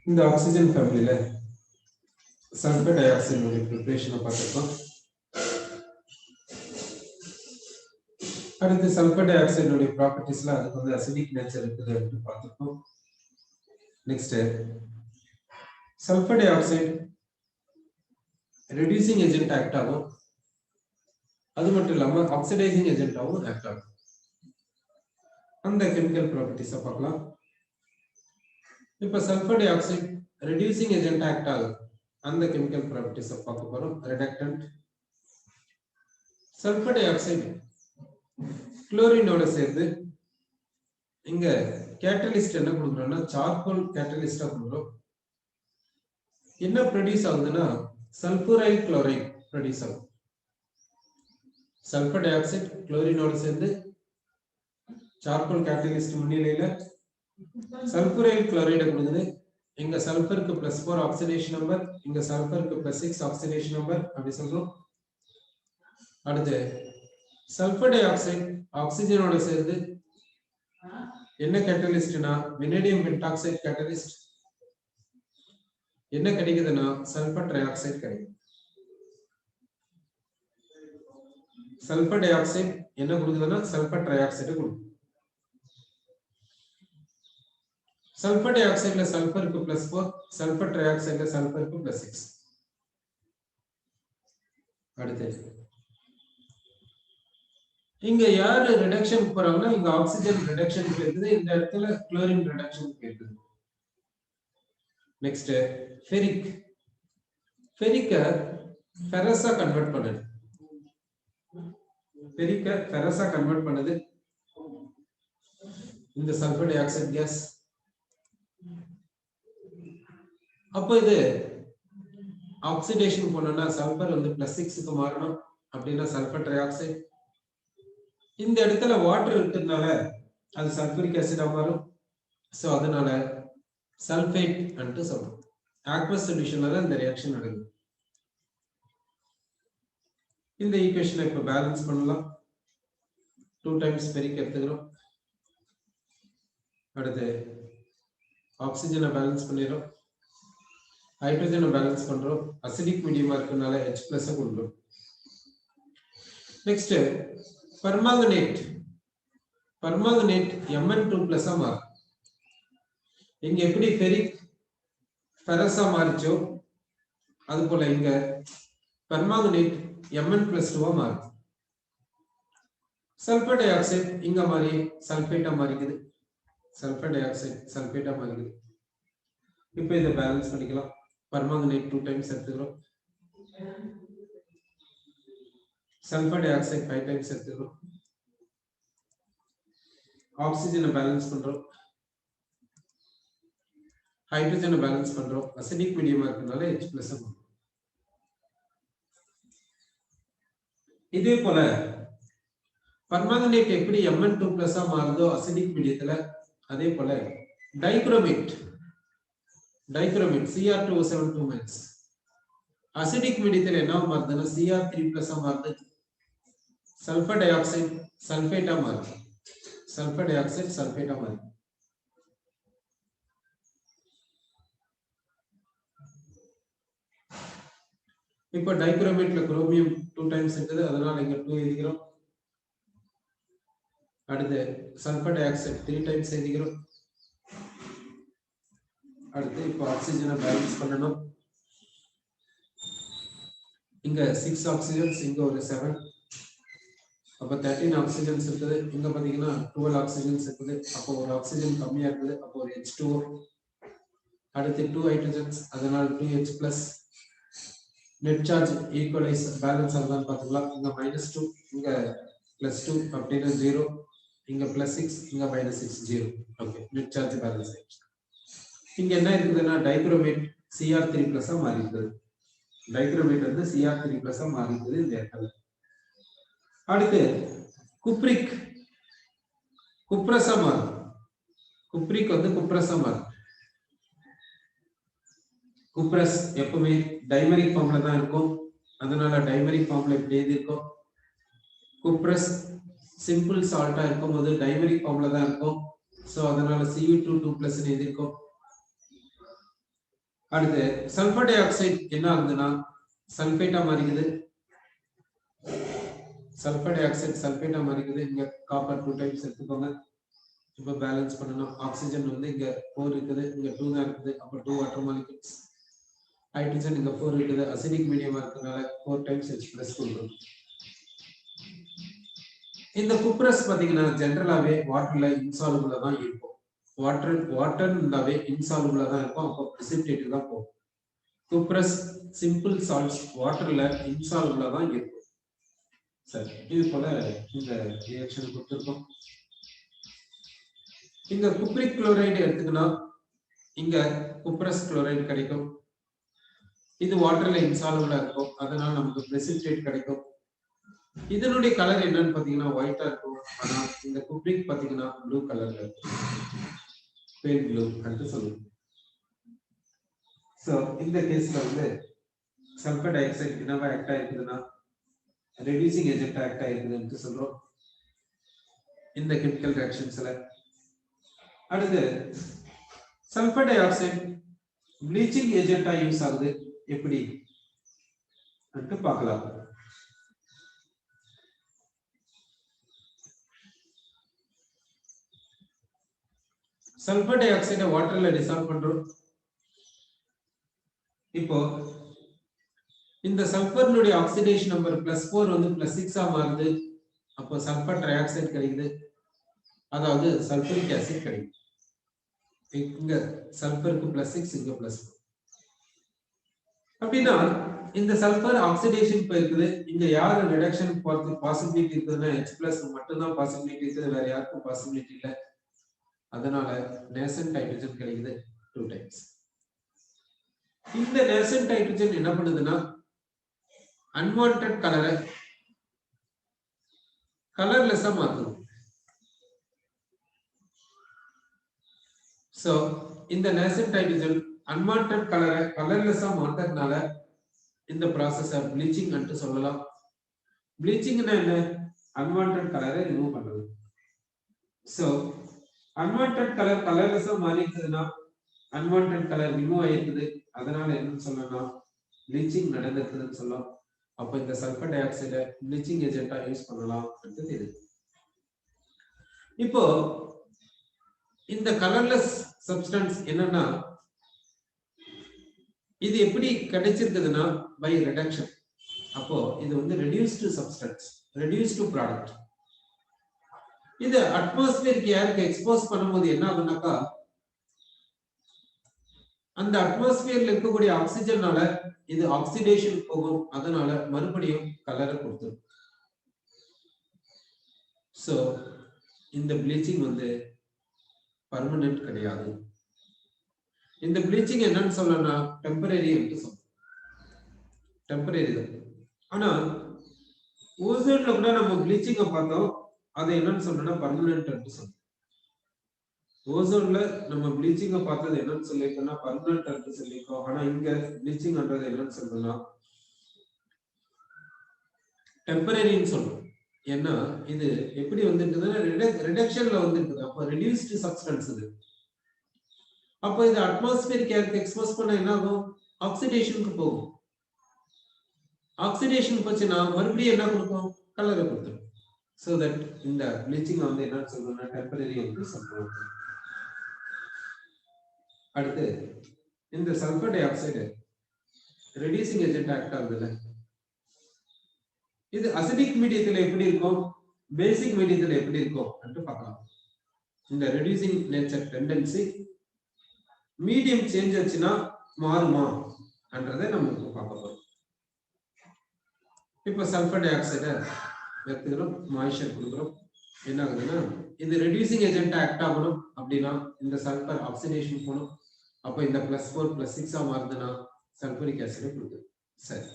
இந்த ஆக்சிஜன் ஃபேமிலில sulphur di oxide ப்ரிப்பரேஷனை பார்த்துருக்கோம். அடுத்து சல்ஃபர் டை ஆக்சைடு ப்ராப்பர்ட்டிஸ்ல அதுக்கு வந்து அசிடிக் நேச்சர் இருக்குது அப்படின்னு பார்த்துருக்கோம். Next sulphur dioxide reducing agent act ஆகும், அது மட்டும் இல்லாம ஆக்சிடைசிங் ஏஜென்ட்டாகவும் ஆக்ட் ஆகும். அந்த கெமிக்கல் ப்ராப்பர்ட்டிஸை பார்க்கலாம். இப்போ sulphur dioxide reducing agent act ஆகும், அந்த கெமிக்கல் ப்ராப்பர்ட்டிஸை பார்க்க போறோம். ரிடக்டன்ட் சல்ஃபர் டை ஆக்சைடு குளோரினோட சேர்ந்து இங்க கேட்டலிஸ்ட் என்ன கொடுக்குறோம்னா சார்கோல் கேட்டலிஸ்டா கொடுக்குறோம். என்ன ப்ரொடியூஸ் ஆகுதுன்னா சல்பூரைல் குளோரைட் ப்ரொடியூஸ் ஆகும். சல்ஃபர் டை ஆக்சைடு குளோரினோட சேர்ந்து சார்கோல் கேட்டலிஸ்ட் முன்னிலையில சல்பூரைல் குளோரைடு கொடுக்குது. இங்க சல்ஃபருக்கு +4 ஆக்சிடேஷன் நம்பர், இங்க சல்ஃபருக்கு +6 ஆக்சிடேஷன் நம்பர் அப்படி சொல்றோம். அடுத்து சல்ஃபர் டை ஆக்சைடு ஆக்சிஜனோட சேர்ந்து என்ன கேட்டலிஸ்ட்னா வெனடியம் பென்டாக்சைடு கேட்டலிஸ்ட். என்ன கிடைக்குதுன்னா சல்ஃபர் ட்ரை ஆக்சைடு கிடைக்கும். சல்ஃபர் டை ஆக்சைடு என்ன கொடுக்குதுன்னா சல்ஃபர் ட்ரை ஆக்சைடு கொடுக்கும். சல்ஃபர் டை ஆக்சைடுல சல்ஃபருக்கு +4, சல்ஃபர் ட்ரை ஆக்சைடுல சல்ஃபருக்கு +6. அடுத்து இங்க யாரு ரிடக்ஷனுக்கு போறாங்கன்னா இங்க ஆக்சிஜன் ரிடக்ஷனுக்கு இருக்குது, இந்த இடத்துல குளோரின் ரிடக்ஷனுக்கு இருக்குது. Next ferric. ஃபெரிக்க ஃபெரஸா கன்வெர்ட் பண்ணுது. ஃபெரிக்க ஃபெரஸா கன்வெர்ட் பண்ணுது இந்த சல்ஃபர் டை ஆக்சைடு கேஸ். அப்போ இது ஆக்சிடேஷன் போனோம்னா சல்ஃபர் வந்து +6க்கு மாறணும், அப்படின்னா சல்ஃபர் ட்ரை ஆக்சைடு. இந்த இடத்துல வாட்டர் இருக்கிறதுனால அது சல்ஃபூரிக் ஆசிடா மாறும். சோ அதனால சல்ஃபேட் என்று சொல்றோம். ஆக்வஸ் சொல்யூஷன்ல தான் இந்த ரியாக்ஷன் நடக்குது. இந்த ஈக்குவேஷனை இப்ப பேலன்ஸ் பண்ணலாம். 2 டைம்ஸ் ஃபெரிக் எடுத்துக்கிறோம். அடுத்து ஆக்சிஜனை பேலன்ஸ் பண்ணிடுறோம், ஹைட்ரஜனை பேலன்ஸ் பண்றோம். அசிடிக் மீடியமா இருக்கனால H+ கொடுக்கிறோம். Next permanganate. பெர்மாங்கனேட் Mn2+ மாறும். இங்க எப்படி ஃபெரிக் ஃபெரஸா மாறிச்சோ அது போல இங்க பெர்மாங்கனேட் Mn+2 மாறும். சல்ஃபர் டை ஆக்சைடு இங்க மாறி சல்ஃபேட்டா மாறிக்குது. சல்ஃபர் டை ஆக்சைடு சல்ஃபேட்டா மாறிக்குது. இப்போ இதை பேலன்ஸ் பண்ணிக்கலாம். பெர்மாங்கனேட் 2 டைம்ஸ் எடுத்துக்கிறோம், சல்ஃபர் டை ஆக்சைடு 5 டைம்ஸ் எடுத்துக்கிறோம். ஆக்சிஜனை பேலன்ஸ் பண்றோம், ஹைட்ரஜனை பேலன்ஸ் பண்றோம். அசிடிக் மீடியமா இருக்கனால H+. இதே போல பெர்மாங்கனேட் எப்படி Mn2+ மாறுதோ அசிடிக் மீடியத்துல, அதே போல டைக்ரோமேட் Cr2O7 அசிடிக் மீடியத்துல என்ன மாறுதுன்னா Cr3+ மாறுது. சல்ஃபர் டை ஆக்சைடு சல்ஃபேட்டா மாறுது. சல்ஃபர் டை ஆக்சைடு சல்ஃபேட்டா மாறுது. இப்போ டைக்ரோமேட்ல குரோமியம் 2 டைம்ஸ் இருக்குது, அதனால இங்க 2 எழுதிக்கிறோம். அடுத்து சல்ஃபர் டை ஆக்சைடு 3 டைம்ஸ் எழுதிக்கிறோம். அடுத்து இப்போ ஆக்சிஜனை பேலன்ஸ் பண்ணணும். இங்க 6 ஆக்சிஜன்ஸ், இங்க ஒரு 7, அப்ப 13 ஆக்சிஜன்ஸ் இருக்குது. இங்க பாத்தீங்கன்னா 12 ஆக்சிஜன்ஸ் இருக்குது, அப்போ ஒரு ஆக்சிஜன் கம்மியா இருக்குது, அப்போ ஒரு H2O. அடுத்து 2 ஹைட்ரஜன்ஸ், அதனால 2H+. Net charge equalise balance ஆகுதான்னு பார்த்துக்கலாம். இங்க -2, இங்க +2 அப்படின்னா 0, இங்க +6, இங்க -6, 0. ஓகே, நெட் சார்ஜ் பேலன்ஸ் ஆயிடுச்சு. இங்க என்ன இருக்குதுன்னா டைக்ரோமேட் Cr3+ மாறி இருக்குது. டைக்ரோமேட் வந்து Cr3+ மாறி இருக்குது இந்த இடத்துல. அடுத்து குப்ரிக் குப்ரஸா மாறும். குப்ரிக் வந்து குப்ரஸா மாறும். குப்ரஸ் எப்பவுமே டைமரிக் ஃபார்ம்ல தான் இருக்கும், அதனால டைமரிக் ஃபார்ம்ல இப்படி எழுதி இருக்கும். குப்ரஸ் சிம்பிள் சால்ட்டா இருக்கும்போது டைமரிக் ஃபார்ம்ல தான் இருக்கும். சோ அதனால Cu2 2+ ன்னு எழுதிருக்கோம். அடுத்து சல்பர் டை ஆக்சைடு என்ன ஆகுதுன்னா சல்பேட்டா மாறிக்குது. சல்பர் டை ஆக்சைடு சல்பேட்டா மாறிக்குது. இங்க காப்பர் 2 டைம்ஸ் எடுத்துக்கோங்க. இப்போ பேலன்ஸ் பண்ணனும். ஆக்ஸிஜன் வந்து இங்க 4 இருக்குது, இங்க 2 தான் இருக்குது. அப்ப 2 வாட்டர் மாலிக்யூல்ஸ். ஹைட்ரஜன் இங்க 4 இருக்குது. அசிடிக் மீடியமா இருக்கறனால 4 டைம்ஸ் H+ கொடுக்கும். இந்த குப்ரஸ் பாத்தீங்கன்னா ஜெனரலாவே வாட்டர்ல இன்சாலுபிளா தான் இருக்கும். வாட்டர்னாவே இன்சாலுபிளா தான் இருக்கும். அப்ப பிரெசிபிடேட் தான் போகும். குப்ரஸ் சிம்பிள் சால்ட்ஸ் வாட்டர்ல இன்சாலுபிளா தான் இருக்கும். சரி, இது போல இந்த ரியாக்ஷன் கொடுத்திருக்கோம். இங்க குப்ரிக் குளோரைடு எடுத்துக்கினா இங்க குப்ரஸ் குளோரைடு கிடைக்கும். இது வாட்டர்ல இன்சாலுபிளா இருக்கும். அதனால நமக்கு பிரெசிபிடேட் கிடைக்கும். இதனுடைய கலர் என்னன்னு பாத்தீங்கன்னா ஒயிட்டா இருக்கும். ஆனா இந்த குப்ரிக் பாத்தீங்கன்னா ப்ளூ கலர்ல இருக்கும். பேல் ப்ளூ என்று சொல்லுவோம். சோ இந்த கேஸ்ல வந்து சல்பர் டை ஆக்சைடு என்னவா ஆக்ட் ஆயிருக்குதுன்னா ரெடியூசிங் ஏஜென்ட் ஆக்ட் ஆயிருக்குதுன்னு சொல்றோம் இந்த கெமிக்கல் ரியாக்ஷன்ஸ்ல. அடுத்து சல்பர் டை ஆக்சைடு ப்ளீச்சிங் ஏஜென்ட்டா யூஸ் ஆகுது. எப்படி என்று பார்க்கலாம். சல்பர் டை ஆக்சைடை வாட்டர்ல டிசால்வ் பண்றோம். இப்போ இந்த சல்பர்னுடைய ஆக்சிடேஷன் நம்பர் +4 வந்து +6 மாறுது. அப்போ சல்பர் ட்ரை ஆக்சைடு கிடைக்குது. அதாவது சல்பரிக் ஆசிட் கிடைக்கும். இங்க சல்பருக்கு +6 இங்க +4. அப்படின்னா இந்த சல்பர் ஆக்சிடேஷன் போயிருக்குது. இங்க யாரு ரிடக்ஷன் போறது பாசிபிலிட்டி இருக்குதுன்னா H+ மட்டும் தான் பாசிபிலிட்டி இருக்குது. வேற யாருக்கும் பாசிபிலிட்டி இல்ல. அதனால நேசன்ட் ஹைட்ரஜன் கிடைக்குது 2 டைம்ஸ். இந்த நேசன்ட் ஹைட்ரஜன் என்ன பண்ணுதுன்னா அன்வான்டட் கலரை கலர்லெஸ்ஸா மாத்துது. சோ இந்த நேசன்ட் ஹைட்ரஜன் அன்வான்டட் கலரை கலர்லெஸ்ஸா மாத்தறதுனால இந்த ப்ராசஸை ப்ளீச்சிங் என்று சொல்லலாம். ப்ளீச்சிங்னா என்ன? அன்வான்டட் கலரை ரிமூவ் பண்றது. சோ அன்வான்டட் கலர் கலர்லெஸ்ஸா மாறிடுதுன்னா அன்வான்டட் கலர் ரிமூவ் ஆயிருக்குது. அதனால என்னன்னு சொல்லலாம் ப்ளீச்சிங் நடந்திருக்குதுன்னு சொல்லலாம். அப்ப இந்த சல்பர் டை ஆக்சைடை ப்ளீச்சிங் ஏஜென்ட்டா யூஸ் பண்ணலாம் என்று தெரியுது. இப்போ இந்த கலர்லெஸ் சப்ஸ்டன்ஸ் என்னன்னா இது எப்படி கிடைச்சிருக்குதுன்னா பை ரிடக்ஷன். அப்போ இது வந்து ரெடியூஸ்டு சப்ஸ்டன்ஸ், ரெடியூஸ்டு ப்ராடக்ட். இது அட்மாஸ்பியருக்கு ஏருக்கு எக்ஸ்போஸ் பண்ணும்போது என்ன ஆகுனாக்கா அந்த அட்மாஸ்பியர்ல இருக்கக்கூடிய ஆக்சிஜனால இது ஆக்சிடேஷன் போகும். அதனால மறுபடியும் கலரை கொடுத்துரும். சோ இந்த ப்ளீச்சிங் வந்து பர்மனன்ட் கிடையாது. இந்த ப்ளீச்சிங் என்னன்னு சொல்லணும்னா டெம்பரரி என்று சொல்றோம். டெம்பரரி தான். ஆனா ஓசோன்ல கூட நம்ம ப்ளீச்சிங்க பார்த்தோம். அது என்னன்னு சொல்லணும்னா பர்மனன்ட் என்று சொல்றோம். ஓசோன்ல நம்ம ப்ளீச்சிங்க பார்த்தது என்னன்னு சொல்லிருக்கோம்னா பர்மனன்ட் என்று சொல்லிருக்கோம். ஆனா இங்க ப்ளீச்சிங்ன்றது என்னன்னு சொல்லணும்னா டெம்பரரின்னு சொல்றோம். ஏன்னா இது எப்படி வந்துருக்குதுன்னா ரிடக்ஷன்ல வந்துருக்குது. அப்ப ரெடியூஸ்டு சப்ஸ்டன்ஸ் இது. அப்ப இது அட்மாஸ்பியருக்கு ஏருக்கு எக்ஸ்போஸ் பண்ண என்ன ஆகும்? ஆக்சிடேஷனுக்கு போகும். ஆக்சிடேஷன் போச்சுன்னா மறுபடியும் என்ன கொடுக்கும்? கலரை கொடுத்துரும். சோ தட் இந்த ப்ளீச்சிங் வந்து என்ன சொல்றோம்னா டெம்பரரி என்று சொல்றோம். அடுத்து இந்த sulphur dioxide reducing agent act ஆகுதுல்ல, இது அசிடிக் மீடியத்துல எப்படி இருக்கும், பேசிக் மீடியத்துல எப்படி இருக்கும் என்று பார்க்கலாம். இந்த reducing nature tendency medium change ஆச்சுன்னா மாறுமா என்றதை நம்ம பார்க்க போறோம். இப்போ சல்பர் டை ஆக்சைடை எடுத்துக்கிறோம், மாய்ஸ்சர் கொடுக்குறோம். என்ன ஆகுதுன்னா இது ரெடியூசிங் ஏஜென்ட் ஆக்ட் ஆகணும். அப்படின்னா இந்த சல்பர் ஆக்சிடேஷன் போகணும். அப்ப இந்த +4 +6 மாறுதுன்னா சல்பரிக் ஆசிட் கொடுக்குது. சரி,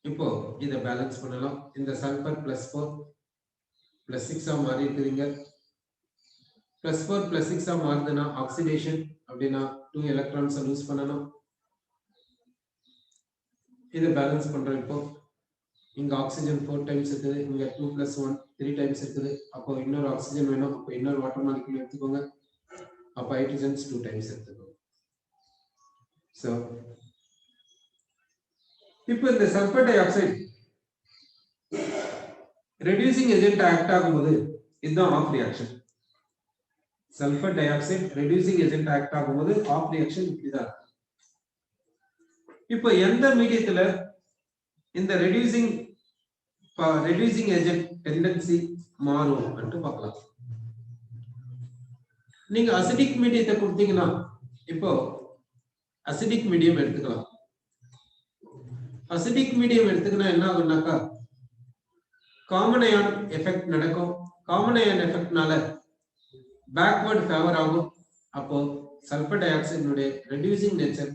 இப்போ இதை பேலன்ஸ் பண்ணலாம். இந்த சல்பர் +4 +6 மாறி இருக்குதுங்க. +4 +6 மாறுதுன்னா ஆக்சிடேஷன். அப்படின்னா 2 எலக்ட்ரான்ஸ் லூஸ் பண்ணணும். இதை பேலன்ஸ் பண்றோம். இப்போ இங்க ஆக்சிஜன் 4 டைம்ஸ் இருக்குது, இங்க 2 + 1 3 டைம்ஸ் இருக்குது. அப்போ இன்னொரு ஆக்சிஜன் வேணும், அப்போ இன்னொரு வாட்டர் மாலிக்யூல் எடுத்துக்கோங்க. அப்போ ஹைட்ரஜன்ஸ் 2 டைம்ஸ் எடுத்துக்கோங்க. சோ இப்போ இந்த sulphur dioxide reducing agent act ஆகும்போது இதுதான் half reaction. Sulphur dioxide reducing agent act ஆகும்போது ஆஃப் ரியாக்ஷன் இப்படிதான். இப்போ எந்த மீடியத்துல இந்த ரெடியூசிங் ஏஜென்ட் டெண்டன்சி மாறும் என்று பார்க்கலாம். நீங்க அசிடிக் மீடியத்தை கொடுத்தீங்கன்னா இப்போ அசிடிக் மீடியம் எடுத்துக்கலாம். அசிடிக் மீடியம் எடுத்துக்கினா என்ன ஆகும்னாக்கா காமன் அயான் எஃபெக்ட் நடக்கும். காமன் அயான் எஃபெக்ட்னால பேக்வர்ட் ஃபேவர் ஆகும். அப்போ சல்பர் டை ஆக்சைடுடைய ரெடியூசிங் நேச்சர்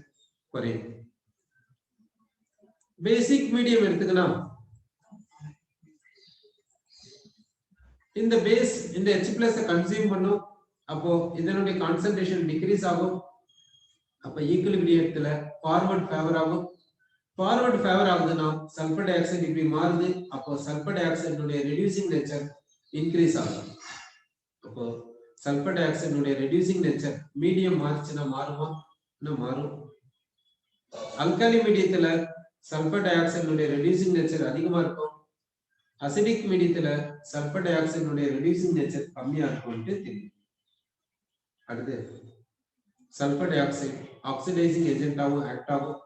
குறையும். பேசிக் மீடியம் எடுத்துக்கினா இந்த பேஸ் இந்த H+ கன்சியூம் பண்ணும். அப்போ இதனுடைய கான்சன்ட்ரேஷன் டிக்ரீஸ் ஆகும். அப்ப ஈக்குலிபிரியத்துல ஃபார்வர்ட் ஃபேவர் ஆகும். ஃபார்வர்ட் ஃபேவர் ஆகுதுன்னா சல்பர் டை ஆக்சைடு இப்படி மாறுது. அப்போ சல்பர் டை ஆக்சைடுடைய ரெடியூசிங் நேச்சர் இன்க்ரீஸ் ஆகும். அப்போ சல்பர் டை ஆக்சைடுடைய ரெடியூசிங் நேச்சர் மீடியம் மாறுச்சுன்னா மாறுமா? மாறும். அல்காலி மீடியத்துல சல்பர் டை ஆக்சைடுடைய ரெடியூசிங் நேச்சர் அதிகமா இருக்கும். அசிடிக் மீடியத்துல சல்பர் டை ஆக்சைடுடைய ரெடியூசிங் நேச்சர் கம்மியா இருக்கும்னு தெரியும். அடுத்து சல்பர் டை ஆக்சைடு ஆக்சிடைசிங் ஏஜென்ட்டாவும் ஆக்ட் ஆகும்.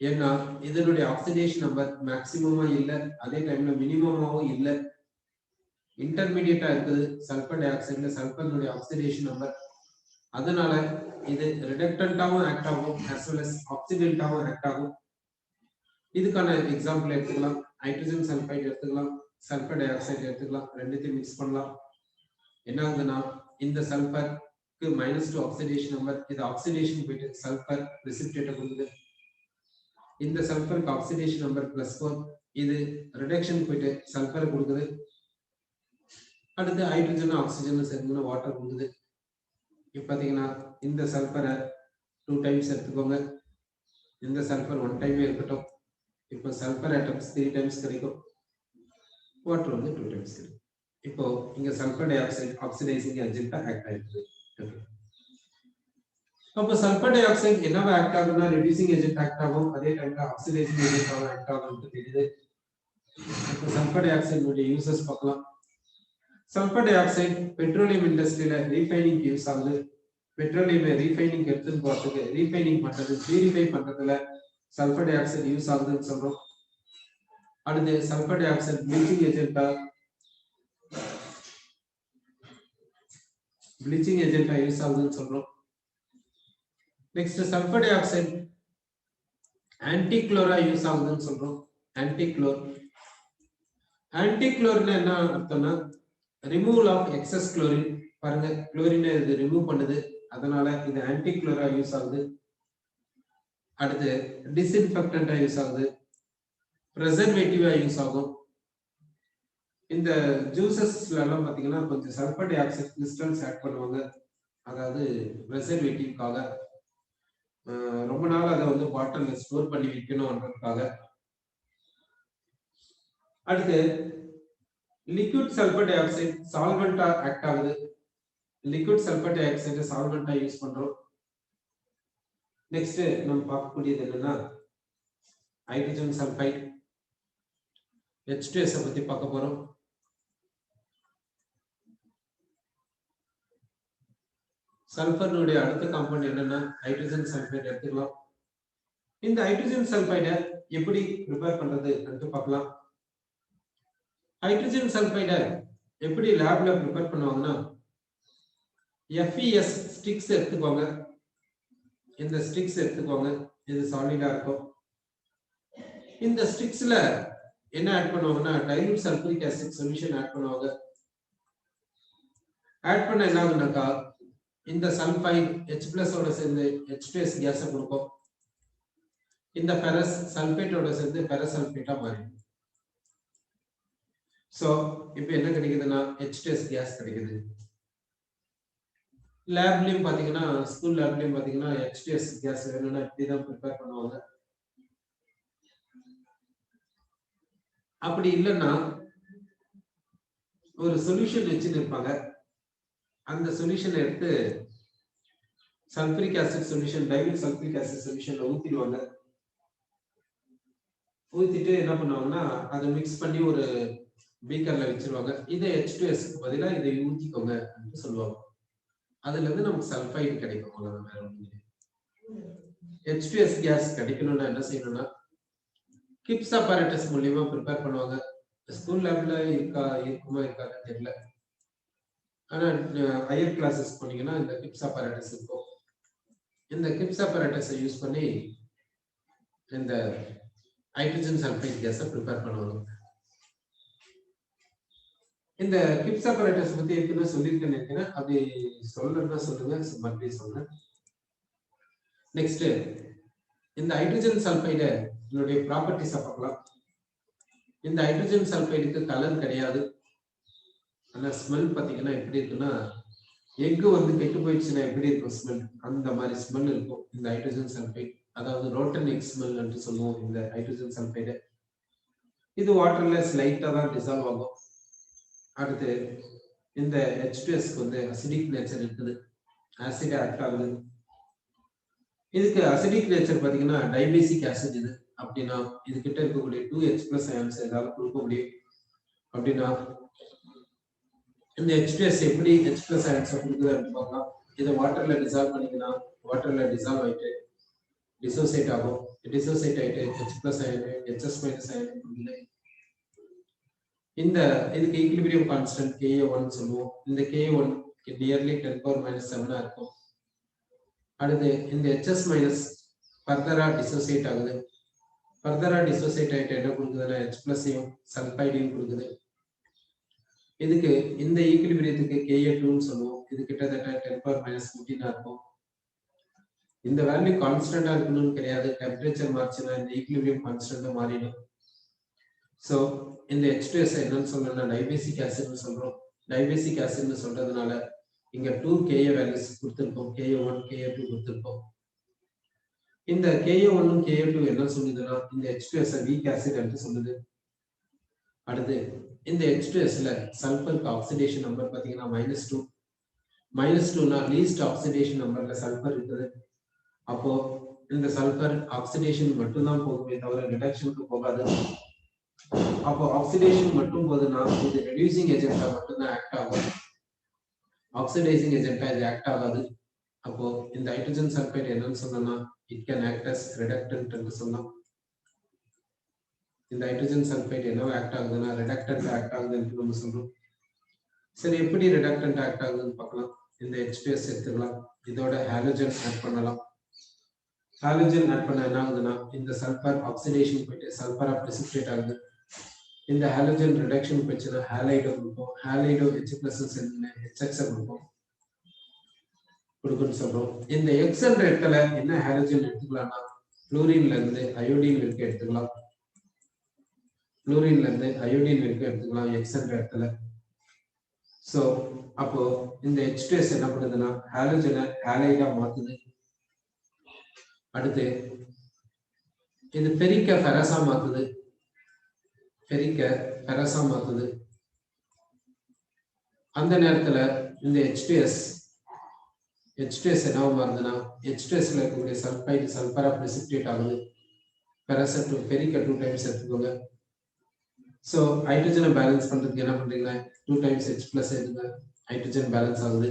ஏன்னா இதனுடைய ஆக்சிடேஷன் நம்பர் மேக்ஸிமமா இல்ல, அதே டைம்ல மினிமமாவும் இல்ல, இன்டர்மீடியட்டா இருக்குது. சல்பர் டை ஆக்சைடுல சல்பர்னுடைய ஆக்சிடேஷன் நம்பர், அதனால இது ரிடக்டன்ட்டாவும் ஆக்ட் ஆகும் as well as ஆக்சிடென்ட்டாவும் ஆக்ட் ஆகும். இதுக்கான எக்ஸாம்பிள் எடுத்துக்கலாம். ஹைட்ரஜன் சல்பைடு எடுத்துக்கலாம், சல்பர் டை ஆக்சைடு எடுத்துக்கலாம். ரெண்டுத்தையும் மிக்ஸ் பண்ணலாம். என்ன ஆகுதுன்னா இந்த சல்பருக்கு -2 ஆக்சிடேஷன் நம்பர், இது ஆக்சிடேஷன் போயிட்டு சல்பர் பிரெசிபிடேட்டை கொடுக்குது. இந்த சல்பருக்கு ஆக்சிடேஷன் நம்பர் +4, இது ரிடக்ஷன் போயிட்டு சல்பரை கொடுக்குது. அடுத்து ஹைட்ரஜன் ஆக்சிஜன் சேர்ந்து வாட்டர் கொடுக்குது. இப்போ பாத்தீங்கன்னா இந்த சல்பரை 2 டைம்ஸ் எடுத்துக்கோங்க, இந்த சல்பர் 1 டைமே இருக்கட்டும். இப்போ சல்பர் ஆட்டம்ஸ் 3 டைம்ஸ் கிடைக்கும், வாட்டர் வந்து 2 டைம்ஸ் கிடைக்கும். இப்போ இங்க சல்பர் டை ஆக்சைடு ஆக்சிடைசிங் ஏஜென்ட்டா ஆக்ட் ஆயிருக்கு. அப்போ சல்பர் டை ஆக்சைடு என்னவா ஆக்ட் ஆகும்னா ரெடியூசிங் ஏஜென்ட் ஆக்ட் ஆகும், அதே டைம்ல ஆக்சிடைசிங் ஏஜென்ட்டாவும் ஆக்ட் ஆகும்னு தெரியுது. இப்போ சல்பர் டை ஆக்சைடுடைய யூசஸ் பார்க்கலாம். சல்பர் டை ஆக்சைடு பெட்ரோலியம் இண்டஸ்ட்ரியில ரீஃபைனிங் யூஸ் ஆகுது. பெட்ரோலியம் ரீஃபைனிங் எடுத்துன்னு போறதுக்கு ரீஃபைனிங் பண்றது பியூரிஃபை பண்றதுல சல்பர் டை ஆக்சைடு யூஸ் ஆகுதுன்னு சொல்றோம். அடுத்து சல்பர் டை ஆக்சைடு ப்ளீச்சிங் ஏஜென்ட்டா யூஸ் ஆகுதுன்னு சொல்றோம். நெக்ஸ்ட் சல்பர் டை ஆக்சைடு ஆன்டிக்ளோரா யூஸ் ஆகுதுன்னு சொல்றோம். ஆன்டிக்ளோர்னா என்ன அர்த்தம்னா ரிமூவல் ஆஃப் எக்ஸஸ் குளோரின். பாருங்க குளோரினை இது ரிமூவ் பண்ணுது, அதனால இது ஆன்டிக்ளோரா யூஸ் ஆகுது. அடுத்து டிஸ்இன்ஃபெக்டன்டா யூஸ் ஆகுது, ப்ரிசர்வேட்டிவா யூஸ் ஆகும். இந்த ஜூசஸ்ல எல்லாம் பாத்தீங்கன்னா கொஞ்சம் sulphur dioxide crystals add பண்ணுவாங்க, அதாவது ப்ரிசர்வேட்டிவ்காக. ரொம்ப நாள் அதை வந்து பாட்டில்ல ஸ்டோர் பண்ணி வைக்கணும்ன்றதுக்காக. அடுத்து லிக்விட் சல்பர் டை ஆக்சைடு சால்வெண்டா ஆக்ட் ஆகுது. லிக்விட் சல்பர் டை ஆக்சைடு சால்வெண்டா யூஸ் பண்றோம். நெக்ஸ்ட் நம்ம பார்க்கக்கூடியது என்னன்னா ஹைட்ரஜன் சல்பைடு H2S பத்தி பார்க்க போறோம். சல்பர்னுடைய அடுத்த காம்பவுண்ட் என்னன்னா ஹைட்ரஜன் சல்பைடு எடுத்துக்கலாம். இந்த ஹைட்ரஜன் சல்பைடை எப்படி ப்ரிப்பேர் பண்றது என்று பார்க்கலாம். ஹைட்ரஜன் சல்பைடை எப்படி லேப்ல ப்ரிப்பேர் பண்ணுவாங்கன்னா FeS ஸ்டிக்ஸ் எடுத்துக்கோங்க. இந்த ஸ்டிக்ஸ் எடுத்துக்கோங்க, இது சாலிடா இருக்கும். இந்த ஸ்டிக்ஸ்ல என்ன ஆட் பண்ணுவாங்கன்னா dilute sulphuric acid solution add பண்ணுவாங்க. ஆட் பண்ண என்ன ஆகுனாக்கா இந்த சல்பைடு H+ ஓட சேர்ந்து H2S கேஸை கொடுக்கும். இந்த ஃபெரஸ் சல்பேட்டோட சேர்ந்து ஃபெரஸ் சல்பேட்டா மாறிடும். சோ இப்போ என்ன கிடைக்குதுன்னா H2S கேஸ் கிடைக்குது. லேப்லயும் பாத்தீங்கன்னா ஸ்கூல் லேப்லயும் பாத்தீங்கன்னா H2S கேஸ் வேணும்னா இப்படிதான் ப்ரிப்பேர் பண்ணுவாங்க. அப்படி இல்லைன்னா ஒரு சொல்யூஷன் வச்சுட்டு இருப்பாங்க. அந்த சொல்யூஷனை எடுத்து சல்பரிக் ஆசிட் சொல்யூஷன், டைமில் சல்பரிக் ஆசிட் சொல்யூஷன்ல ஊத்திடுவாங்க. ஊத்திட்டு என்ன பண்ணுவாங்கன்னா அதை மிக்ஸ் பண்ணி ஒரு பீக்கர்ல வச்சிருவாங்க. இதை H2S பதிலா இதை ஊத்திக்கோங்க அப்படின்னு சொல்லுவாங்க. அதுல இருந்து நமக்கு சல்பைடு கிடைக்கும். அவ்வளவுதான், வேற ஒண்ணும் இல்லை. H2S கேஸ் கிடைக்கணும்னா என்ன செய்யணும்னா கிப்ஸ் apparatus மூலியமா ப்ரிப்பேர் பண்ணுவாங்க. ஸ்கூல் லேப்ல இருக்குமா இருக்காதுன்னு தெரியல. ஆனா ஹையர் கிளாஸஸ் போனீங்கன்னா இந்த கிப்ஸ் apparatus இருக்கும். இந்த கிப்ஸ் apparatus யூஸ் பண்ணி இந்த ஹைட்ரஜன் சல்பைட் கேஸை ப்ரிப்பேர் பண்ணுவாங்க. இந்த கிப்ஸ் apparatus பத்தி ஏற்கனவே சொல்லியிருக்கேன்னு நினைக்கிறேன். அப்படி சொல்லணும்னா சொல்லுங்க, மறுபடியும் சொல்றேன். நெக்ஸ்ட் இந்த ஹைட்ரஜன் சல்பைடு இதனுடைய ப்ராப்பர்ட்டிஸை பார்க்கலாம். இந்த ஹைட்ரஜன் சல்பைடுக்கு கலர் கிடையாது. ஆனா ஸ்மெல் பார்த்தீங்கன்னா எப்படி இருக்குன்னா, எக்கு வந்து கெட்டு போயிடுச்சுன்னா எப்படி இருக்கும் ஸ்மெல், அந்த மாதிரி ஸ்மெல் இருக்கும் இந்த ஹைட்ரஜன் சல்பைடு. அதாவது ரோட்டன் எக் ஸ்மெல் என்று சொல்லுவோம் இந்த ஹைட்ரஜன் சல்பைடு. இது வாட்டர்ல ஸ்லைட்டா தான் டிசால்வ் ஆகும். அடுத்து இந்த H2Sக்கு வந்து அசிடிக் நேச்சர் இருக்குது, ஆசிட் ஆக்ட் ஆகுது. இதுக்கு அசிடிக் நேச்சர் பார்த்தீங்கன்னா டைபேசிக் ஆசிட். இது அப்படின்னா இது கிட்ட இருக்கக்கூடிய 2H+ அயான்ஸ் ஏதாவது கொடுக்க முடியும். அப்படின்னா இந்த H2S எப்படி H+ அயான்ஸ் கொடுக்குது அப்படின்னு பார்க்கலாம். இதை வாட்டர்ல டிசால்வ் பண்ணிக்கலாம். வாட்டர்ல டிசால்வ் ஆயிட்டு டிசோசியேட் ஆகும். டிசோசியேட் ஆயிட்டு H+ அயன் HS- அயன் கொடுக்குது. இந்த இதுக்கு ஈக்விலிபிரியம் கான்ஸ்டன்ட் Ka1 சொல்லுவோம். இந்த Ka1 நியர்லி 10⁻⁷ இருக்கும். அடுத்து இந்த HS- ஃபர்தரா டிசோசியேட் ஆகுது. ஃபர்தரா டிசோசியேட் ஆயிட்டு என்ன கொடுக்குதுன்னா H+ஐயும் சல்பைடையும் கொடுக்குது. இதுக்கு இந்த ஈக்விலிபிரியத்துக்கு Ka2ன்னு சொல்லுவோம். இது கிட்டத்தட்ட 10⁻⁻14 இருக்கும். இந்த வேல்யூ கான்ஸ்டன்டா இருக்கணும்னு கிடையாது. டெம்பரேச்சர் மாறிச்சுன்னா இந்த ஈக்விலிபிரியம் கான்ஸ்டன்ட் மாறிடும். ஸோ இந்த H2S என்னன்னு சொல்லணும்னா டைபேசிக் ஆசிட்னு சொல்றோம். டைபேசிக் ஆசிட்னு சொல்றதுனால இங்க 2 Ka வேல்யூஸ் கொடுத்துருக்கோம். Ka1 Ka2 கொடுத்துருக்கோம். இந்த Ka1 Ka2 என்ன சொல்லுதுன்னா இந்த H2S வீக் ஆசிட் என்று சொல்லுது. அடுத்து இந்த H2Sல சல்பருக்கு ஆக்சிடேஷன் நம்பர் பாத்தீங்கன்னா -2. -2னா லீஸ்ட் ஆக்சிடேஷன் நம்பர்ல சல்பர் இருக்குது. அப்போ இந்த சல்பர் ஆக்சிடேஷன் மட்டும்தான் போகுமே தவிர ரிடக்ஷனுக்கு போகாது. அப்போ ஆக்சிடேஷன் மட்டும் போதுன்னா இது ரெடியூசிங் ஏஜென்ட்டா மட்டும்தான் ஆக்ட் ஆகும். ஆக்சிடைசிங் ஏஜென்ட்டா இது ஆக்ட் ஆகாது. அப்போ இந்த ஹைட்ரஜன் சல்பைட் என்னன்னு சொன்னா இட் கேன் ஆக்ட் அஸ் ரிடக்டன்ட் என்று சொல்லலாம். இந்த ஹைட்ரஜன் சல்பைட் என்ன ஆக்ட் ஆகுதுன்னா ரிடக்டன்ட் ஆக்ட் ஆகுது என்று நம்ம சொல்றோம். சரி, எப்படி ரிடக்டன்ட் ஆக்ட் ஆகுதுன்னு பார்க்கலாம். இந்த H2S எடுத்துக்கலாம். இதோட ஹாலோஜன் ஆட் பண்ணலாம். ஹாலோஜன் ஆட் பண்ண என்ன ஆகுதுன்னா இந்த சல்பர் ஆக்சிடேஷன் போயிட்டு சல்பரா பிரெசிபிடேட் ஆகுது. இந்த ஹாலோஜன் ரிடக்ஷன் போயிடுச்சுன்னா ஹாலைடோ கொடுப்போம். ஹாலைடோ H+ HX கொடுக்குன்னு சொல்றோம். இந்த எக்ஸ் என்ற இடத்துல என்ன ஹாலோஜன் எடுத்துக்கலாம்னா புளூரின்ல இருந்து அயோடின் வரைக்கும் எடுத்துக்கலாம். புளூரின்ல இருந்து அயோடின் வரைக்கும் எடுத்துக்கலாம் எக்ஸ் என்ற இடத்துல. சோ அப்போ இந்த H2S என்ன பண்ணுதுன்னா ஹாலோஜனை ஹாலைடா மாத்துது. அடுத்து இது பெரிக்க ஃபெரஸா மாத்துது. பெரிக்க ஃபெரஸா மாத்துது. அந்த நேரத்துல இந்த H2S என்ன மாறுதுன்னா H2Sல இருக்கக்கூடிய சல்பைடு சல்பரா பிரெசிபிடேட் ஆகுது. ஃபெரஸை பெரிக்க 2 டைம்ஸ் எடுத்துக்கோங்க. சோ ஹைட்ரஜனை பேலன்ஸ் பண்றதுக்கு என்ன பண்றீங்க 2 டைம்ஸ் H+ எடுங்க. ஹைட்ரஜன் பேலன்ஸ் ஆகுது.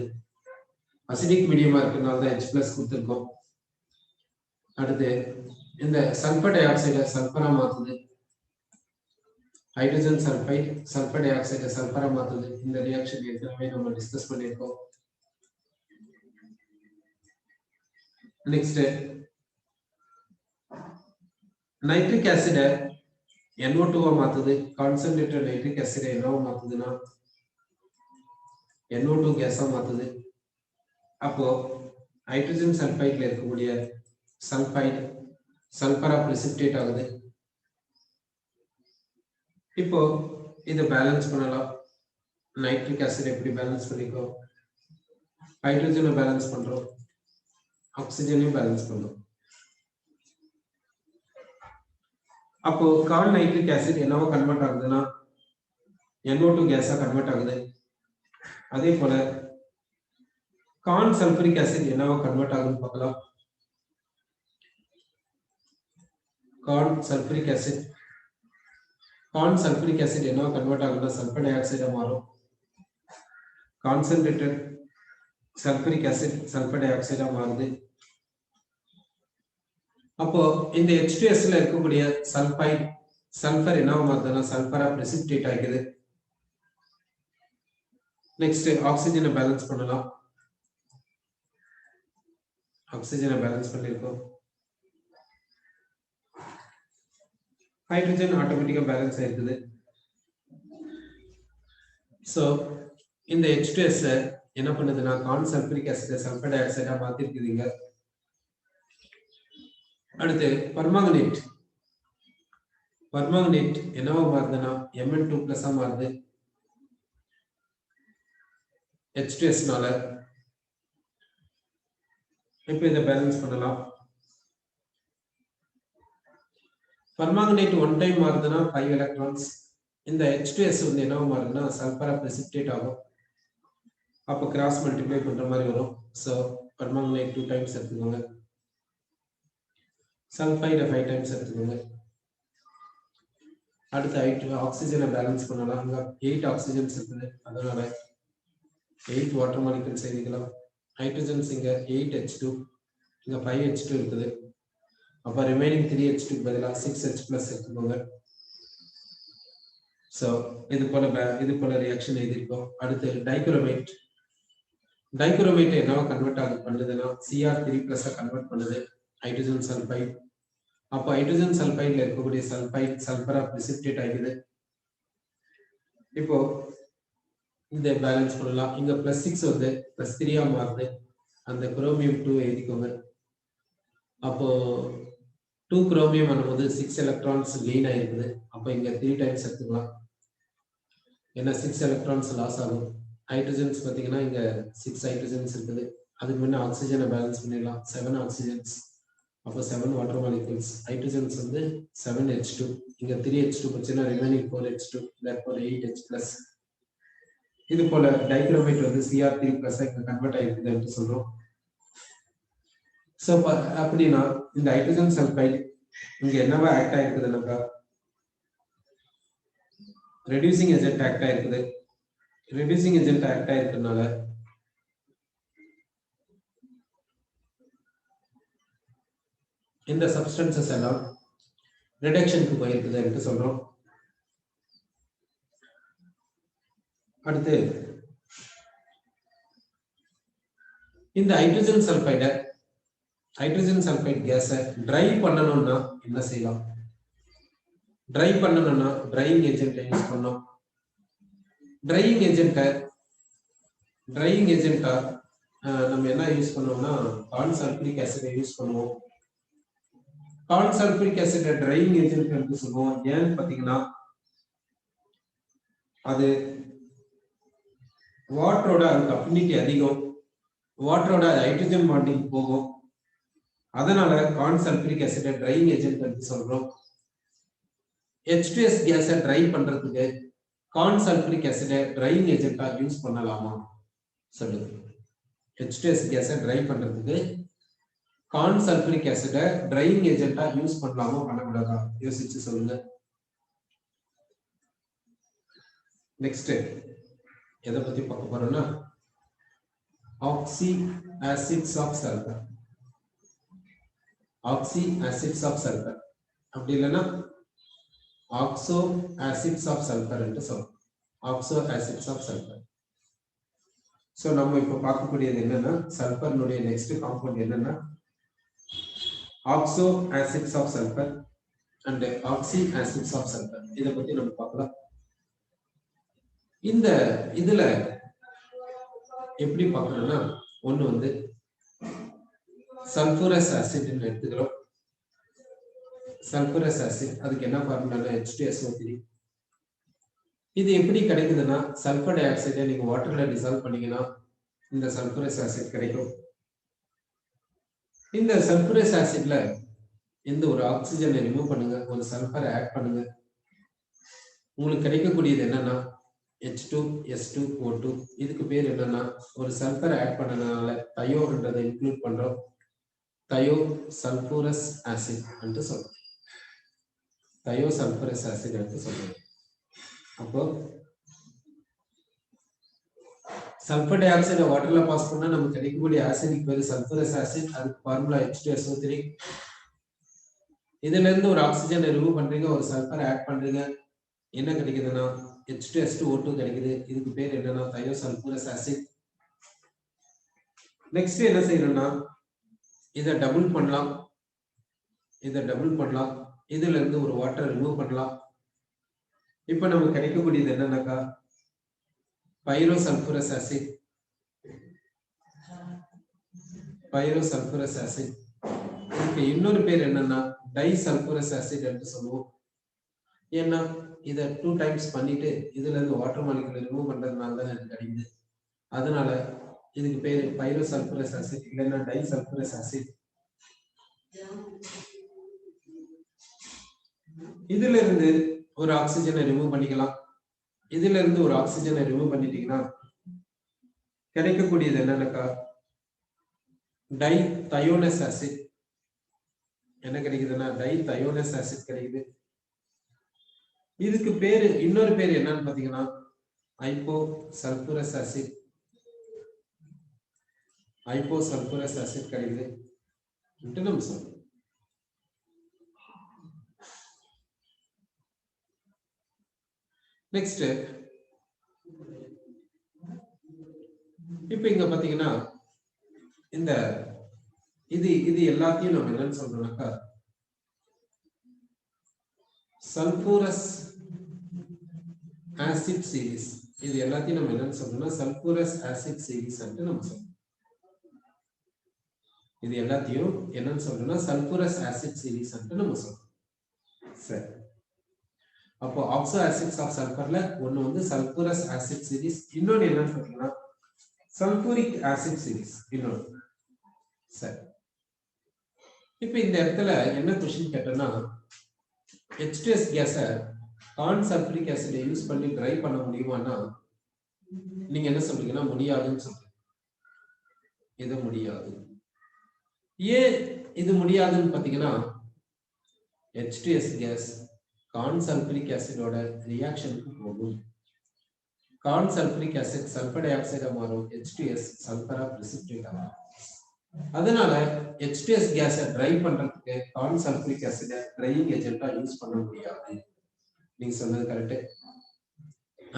அசிடிக் மீடியமா இருக்கிறதுனால தான் H+ கொடுத்துருக்கோம். அடுத்து இந்த சல்பர் டை ஆக்சைடை சல்பரா மாத்துது. ஹைட்ரஜன் சல்பைட் சல்பர் டை ஆக்சைடை சல்பரா மாத்துது. இந்த ரியாக்ஷன் ஏற்கனவே நம்ம டிஸ்கஸ் பண்ணியிருக்கோம். நெக்ஸ்ட் நைட்ரிக் ஆசிட NO2 மாத்துது. கான்சென்ட்ரேட்டட் நைட்ரிக் ஆசிட என்னவா மாத்துதுன்னா NO2 கேஸா மாத்துது. அப்போ ஹைட்ரஜன் சல்பைட்ல இருக்கக்கூடிய சல்பைடு சல்பரா பிரெசிபிடேட் ஆகுது. இப்போ இதை பேலன்ஸ் பண்ணலாம். நைட்ரிக் ஆசிட் எப்படி பேலன்ஸ் பண்ணிக்கோ ஹைட்ரஜனை பேலன்ஸ் பண்றோம், ஆக்சிஜனையும் பேலன்ஸ் பண்றோம். அப்போ கார்ன் நைட்ரிக் ஆசிட் என்னவோ கன்வெர்ட் ஆகுதுன்னா NO2 கேஸா கன்வெர்ட் ஆகுது. அதே போல கார்ன் சல்பூரிக் ஆசிட் என்னவோ கன்வெர்ட் ஆகுதுன்னு பார்க்கலாம். கார்ன் சல்பூரிக் ஆசிட் என்னவோ கன்வெர்ட் ஆகுதுன்னா சல்பர் டை ஆக்சைடா மாறும். கான்சென்ட்ரேட்டட் சல்பூரிக் ஆசிட் சல்பர் டை ஆக்சைடா மாறுது. அப்போ இந்த H2Sல இருக்கக்கூடிய சல்பர் என்னவா மாறுதுன்னா சல்பரா பிரெசிபிடேட் ஆகுது. நெக்ஸ்ட் ஆக்சிஜனை பேலன்ஸ் பண்ணலாம். ஆக்சிஜனை பேலன்ஸ் பண்ணிருக்கோம். ஹைட்ரஜன் ஆட்டோமேட்டிக்கா பேலன்ஸ் ஆயிருக்குது. சோ இந்த H2S என்ன பண்ணுதுன்னா கார்ன் சல்பூரிக் ஆசிட் சல்பர் டை ஆக்சைடா மாத்திருக்குதுங்க. அடுத்து பர்மாங்கனேட் என்னவா மாறுதுன்னா Mn2+ மாறுது H2S னால. இப்போ இதை பேலன்ஸ் பண்ணலாம். பர்மாங்கனேட் ஒன் டைம் மாறுதுன்னா 5 எலக்ட்ரான்ஸ். இந்த H2S வந்து என்னவா மாறுதுன்னா சல்பரா பிரெசிபிடேட் ஆகும். அப்போ கிராஸ் மல்டிப்ளை பண்ற மாதிரி வரும். ஸோ பர்மாங்கனேட் 2 டைம்ஸ் எடுத்துக்கோங்க. சல்பைட 5 டைம்ஸ் எடுத்துக்கோங்க. அடுத்து ஆக்சிஜனை பேலன்ஸ் பண்ணலாம். அங்க 8 ஆக்சிஜன்ஸ் இருக்குது. அதனால 8 வாட்டர் மாலிகூல்ஸ் எழுதிக்கலாம். ஹைட்ரஜன்ஸ் இங்க 8H2, இங்க 5H2 இருக்குது. அப்ப ரிமைனிங் 3H2 பதிலா 6H+ எடுத்துக்கோங்க. சோ இது போல ரியாக்ஷன் எழுதிருக்கோம். அடுத்து டைகுரோமேட் என்னவா கன்வெர்ட் பண்ணுதுன்னா Cr3+ கன்வெர்ட் பண்ணுது ஹைட்ரஜன் சல்பைட். அப்போ ஹைட்ரஜன் சல்பைட்ல இருக்கக்கூடிய சல்பரா பிரெசிபிடேட் ஆகுது. இப்போ இதை பேலன்ஸ் பண்ணலாம். இங்க +6 வந்து +3 மாறுது. அந்த குரோமியம் 2 எழுதிக்கோங்க. அப்போ 2 குரோமியம் பண்ணும்போது 6 எலக்ட்ரான்ஸ் கெயின் ஆயிருக்குது. அப்போ இங்க 3 டைம்ஸ் எடுத்துக்கலாம். ஏன்னா 6 எலக்ட்ரான்ஸ் லாஸ் ஆகும். ஹைட்ரஜன்ஸ் பாத்தீங்கன்னா இங்க 6 ஹைட்ரஜன்ஸ் இருக்குது. அதுக்கு முன்ன ஆக்சிஜனை பேலன்ஸ் பண்ணிடலாம். 7 ஆக்சிஜன்ஸ். அப்போ 7 வாட்டர் மாலிகூல்ஸ். ஹைட்ரஜன்ஸ் வந்து 7H2, இங்க 3H2 போச்சுன்னா ரிமைனிங் 4H2, therefore 8H+. இது போல டைகுரோமேட் வந்து Cr3+ கன்வெர்ட் ஆயிருக்குதுன்னு சொல்றோம். சோ அப்படின்னா இந்த ஹைட்ரஜன் சல்பைட் இங்க என்னவா ஆக்ட் ஆயிருக்குதுன்னாக்கா ரெடியூசிங் ஏஜென்ட் ஆக்ட் ஆயிருக்குது. ரெடியூசிங் ஏஜென்ட் ஆக்ட் ஆயிருக்கிறதுனால இந்த சப்ஸ்டன்சஸ் எல்லாம் ரிடக்ஷனுக்கு போயிருக்குது என்று சொல்றோம். அடுத்து இந்த ஹைட்ரஜன் சல்பைட் கேஸை ட்ரை பண்ணணும்னா என்ன செய்யலாம்? ட்ரை பண்ணணும்னா ட்ரையிங் ஏஜென்ட் யூஸ் பண்ணோம். ட்ரையிங் ஏஜென்ட்டா நம்ம என்ன யூஸ் பண்ணுவோம்னா கார்ன் சல்பூரிக் ஆசிட் யூஸ் பண்ணுவோம். கார்ன் சல்பூரிக் ஆசிட் ட்ரையிங் ஏஜென்ட் என்று சொல்லுவோம். ஏன்னு பாத்தீங்கன்னா அது வாட்டரோட அதுக்கு அஃபினிட்டி அதிகம். வாட்டரோட ஹைட்ரஜன் பாண்டிங் போகும். அதனால கார்ன் சல்பூரிக் ஆசிட் ட்ரையிங் ஏஜென்ட் என்று சொல்றோம். H2S கேஸை ட்ரை பண்றதுக்கு கார்ன் சல்பூரிக் ஆசிட் ட்ரையிங் ஏஜென்ட்டா யூஸ் பண்ணலாமா சொல்லுங்க. H2S கேஸை ட்ரை பண்றதுக்கு கார்ன் சல்பூரிக் ஆசிட் ட்ரையிங் ஏஜென்ட்டா யூஸ் பண்ணலாமா பண்ணக்கூடாதா யோசிச்சு சொல்லுங்க. நெக்ஸ்ட் எதை பத்தி பார்க்க போறோம்னா ஆக்சி ஆசிட்ஸ் ஆஃப் சல்பர். அப்படி இல்லைன்னா ஆக்சோ ஆசிட்ஸ் ஆஃப் சல்பர் என்று சொல்றோம். Oxo acids of sulphur. So நம்ம இப்ப பார்க்கக்கூடியது என்னன்னா சல்பர்னுடைய நெக்ஸ்ட் காம்பவுண்ட் என்னன்னா oxo acids of sulphur and oxy acids of sulphur. இதை பத்தி நம்ம பார்க்கலாம். இந்த இதுல எப்படி பார்க்கணும்னா ஒண்ணு வந்து சல்பூரஸ் ஆசிட் எடுத்துக்கிறோம். சல்பூரஸ் ஆசிட் அதுக்கு என்ன ஃபார்முலா H2SO3. இது எப்படி கிடைக்குதுன்னா சல்பர் டை ஆக்சைடை நீங்க வாட்டர்ல டிசால்வ் பண்ணீங்கன்னா இந்த சல்பூரஸ் ஆசிட் கிடைக்கும். இந்த சல்பூரஸ் ஆசிட்ல இந்த ஒரு ஆக்சிஜனை ரிமூவ் பண்ணுங்க, ஒரு சல்பரை ஆட் பண்ணுங்க. உங்களுக்கு கிடைக்கக்கூடியது என்னன்னா H2S2O2. இதுக்கு பேர் என்னன்னா ஒரு சல்பரை ஆட் பண்ணனால தயோன்றதை இன்க்ளூட் பண்றோம், தயோ சல்பூரஸ் ஆசிட் என்று சொல்றோம். தயோ சல்பூரஸ் ஆசிட் என்று சொல்றோம். அப்போ சல்பர் டை ஆக்சைடை வாட்டர்ல பாஸ் பண்ணா நமக்கு கிடைக்கக்கூடிய ஆசிட் பேரு சல்பூரஸ் ஆசிட். அதுக்கு ஃபார்முலா H2SO3. இதுல இருந்து ஒரு ஆக்சிஜனை ரிமூவ் பண்றீங்க, ஒரு சல்பர் ஆட் பண்றீங்க, என்ன கிடைக்குதுன்னா H2S2O2 கிடைக்குது. இதுக்கு பேர் என்னன்னா தயோ சல்பூரஸ் ஆசிட். நெக்ஸ்ட் என்ன செய்யணும்னா இதை டபுள் பண்ணலாம், இதுல இருந்து ஒரு வாட்டர் ரிமூவ் பண்ணலாம். இப்ப நமக்கு கிடைக்கக்கூடியது என்னன்னாக்கா பைரோ சல்பூரஸ் ஆசிட். இதுக்கு இன்னொரு பேர் என்னன்னா டை சல்பூரஸ் ஆசிட் என்று சொல்லுவோம். ஏன்னா இதை 2 டைம்ஸ் பண்ணிட்டு இதுல இருந்து வாட்டர் மாலிகுலை ரிமூவ் பண்றதுனால தான் எனக்கு கிடைக்குது. அதனால இதுக்கு பேரு பைரோ சல்பூரஸ் ஆசிட் இல்லைன்னா டை சல்பூரஸ் ஆசிட். இதுல இருந்து ஒரு ஆக்சிஜனை ரிமூவ் பண்ணிக்கலாம். இதுல இருந்து ஒரு ஆக்சிஜனை ரிமூவ் பண்ணிட்டீங்கன்னா கிடைக்கக்கூடியது என்னன்னாக்கா டை தயோனஸ் ஆசிட். என்ன கிடைக்குதுன்னா டை தயோனஸ் ஆசிட் கிடைக்குது. இதுக்கு பேரு இன்னொரு பேர் என்னன்னு பாத்தீங்கன்னா ஐப்போ சல்பூரஸ் ஆசிட். கிடைக்குது நம்ம சொல்றோம். நெக்ஸ்ட் இப்ப இங்க பாத்தீங்கன்னா இந்த இது எல்லாத்தையும் நம்ம என்னன்னு சொல்றோம்னாக்கா சல்பூரஸ் ஆசிட் சீரிஸ். இது எல்லாத்தையும் நம்ம என்னன்னு சொல்றோம்னா சல்பூரஸ் ஆசிட் சீரிஸ் நம்ம சொல்றோம். இது எல்லாத்தையும் என்னன்னு சொல்றோம்னா சல்பூரஸ் ஆசிட் சீரிஸ் நம்ம சொல்றோம். சரி, அப்போ ஆக்சோ ஆசிட்ஸ் ஆஃப் சல்பர்ல ஒன்னு வந்து சல்பூரஸ் ஆசிட் சீரிஸ், இன்னொன்னு என்னன்னு பாத்தீங்கன்னா சல்பூரிக் ஆசிட் சீரிஸ் இன்னொன்னு. சரி, இப்ப இந்த இடத்துல என்ன क्वेश्चन கேட்டேன்னா H2S கேஸை கார்ன் சல்பூரிக் ஆசிடை யூஸ் பண்ணி ட்ரை பண்ண முடியுமானா நீங்க என்ன சொல்றீங்கன்னா முடியாதுன்னு சொல்றீங்க. இது முடியாது. ஏன் இது முடியாதுன்னு பாத்தீங்கன்னா H2S கேஸ் கார்ன் சல்பூரிக் ஆசிடோட ரியாக்ஷனுக்கு போகும். கார்ன் சல்பூரிக் ஆசிட் சல்பர் டை ஆக்சைடா மாறும், H2S சல்பரா பிரெசிபிடேட் ஆகும். அதனால H2S கேஸை ட்ரை பண்றதுக்கு கார்ன் சல்பூரிக் ஆசிடை ட்ரையிங் ஏஜென்ட்டா யூஸ் பண்ண முடியாது. நீங்க சொன்னது கரெக்ட்.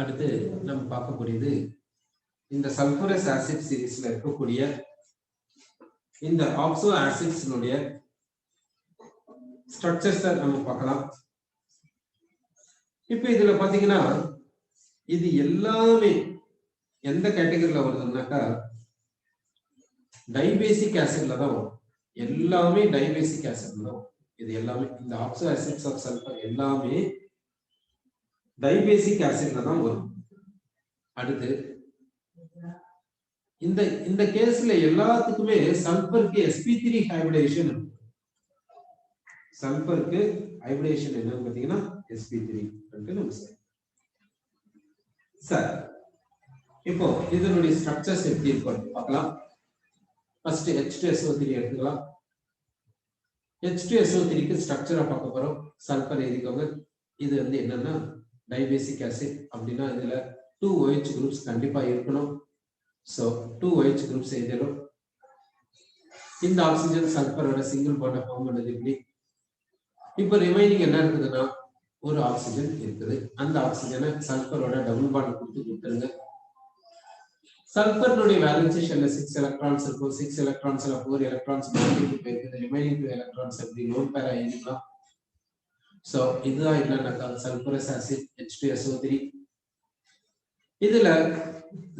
அடுத்து நம்ம பார்க்கக்கூடியது இந்த சல்பூரஸ் ஆசிட் சீரிஸ்ல இருக்கக்கூடிய இந்த ஆக்சோ ஆசிட்ஸ்னுடைய ஸ்ட்ரக்சர்ஸ் நம்ம பார்க்கலாம். இப்ப இதுல பாத்தீங்கன்னா இது எல்லாமே எந்த கேட்டகரியில வருதுன்னாக்கா டைபேசிக் ஆசிட்ல தான் வரும். எல்லாமே டைபேசிக் ஆசிட்ல தான். இது எல்லாமே இந்த ஆக்சோ ஆசிட்ஸ் ஆஃப் சல்பர் எல்லாமே டைபேசிக் ஆசிட்ல தான் வரும். அடுத்து இந்த கேஸ்ல எல்லாத்துக்குமே சல்பருக்கு sp3 ஹைபிரிடேஷன் இருக்கு. சல்பருக்கு ஹைபிரிடேஷன் என்னன்னு பாத்தீங்கன்னா sp3 நம்ம சார். இப்போ இதனுடைய ஸ்ட்ரக்சர்ஸ் எப்படி இருக்கும் பார்க்கலாம். ஃபர்ஸ்ட் H2SO3 எடுத்துக்கலாம். H2SO3க்கு ஸ்ட்ரக்சரை பார்க்க போறோம். சல்பர் எழுதிக்கோங்க. இது வந்து என்னன்னா டைபேசிக் ஆசிட் அப்படின்னா இதுல 2 OH குரூப்ஸ் கண்டிப்பா இருக்கணும். சோ 2 OH குரூப்ஸ் எழுதிரும். இந்த ஆக்சிஜன் சல்பரோட சிங்கிள் பாண்ட ஃபார்ம் பண்ணுது இப்படி. இப்போ ரிமைனிங் என்ன இருக்குதுன்னா ஒரு ஆக்சிஜன் இருக்குது. அந்த ஆக்சிஜனை சல்பரோட டபுள் பாண்ட் கொடுத்துருங்க. சல்பருடைய வேலன்சி ஷெல்ல 6 எலக்ட்ரான்ஸ் இருக்கும். 6 எலக்ட்ரான்ஸ்ல 4 எலக்ட்ரான்ஸ் பாண்டிங்க்கு போயிருக்குது. ரிமைனிங் 2 எலக்ட்ரான்ஸ் எப்படி லோன் பேரா எழுதிக்கலாம். சோ இதுதான் என்னன்னா சல்பரஸ் ஆசிட் H2SO3. இதுல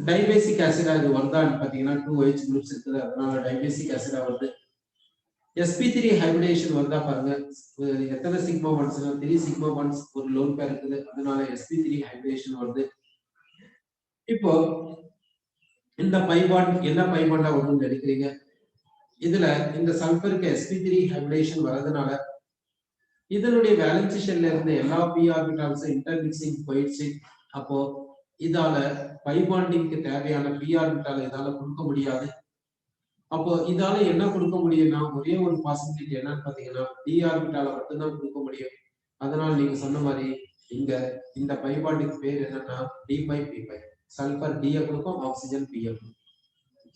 டைபேசிக் ஆசிடா இது வருதான்னு பாத்தீங்கன்னா 2 OH குரூப்ஸ் இருக்குது. அதனால டைபேசிக் ஆசிடா வருது. sp3 ஹைபிரிடேஷன் வந்தா பாருங்க எத்தனை சிக்மா பாண்ட்ஸ்னா 3 சிக்மா பாண்ட்ஸ் ஒரு லோன் பேர் இருக்குது. அதனால sp3 ஹைபிரிடேஷன் வருது. இப்போ இந்த பை பாண்ட் என்ன பை பாண்டா வரும்னு நினைக்கிறீங்க? இதுல இந்த சல்பருக்கு sp3 ஹைபிரிடேஷன் வரதுனால இதனுடைய வேலன்சி ஷெல்ல இருந்த எல்லா p ஆர்பிட்டால்ஸ் இன்டர்மிக்சிங் போயிடுச்சு. அப்போ இதால பை பாண்டிங்க்கு தேவையான p ஆர்பிட்டால் இதால கொடுக்க முடியாது. அப்போ இதால என்ன கொடுக்க முடியும்னா ஒரே ஒரு பாசிபிலிட்டி என்னன்னு பாத்தீங்கன்னா d ஆர்பிட்டால மட்டும்தான் கொடுக்க முடியும். அதனால நீங்க சொன்ன மாதிரி இங்க இந்த பை பாண்டிங் பேர் என்னன்னா d pi p pi. Sulphur d கொடுக்கும், ஆக்சிஜன் p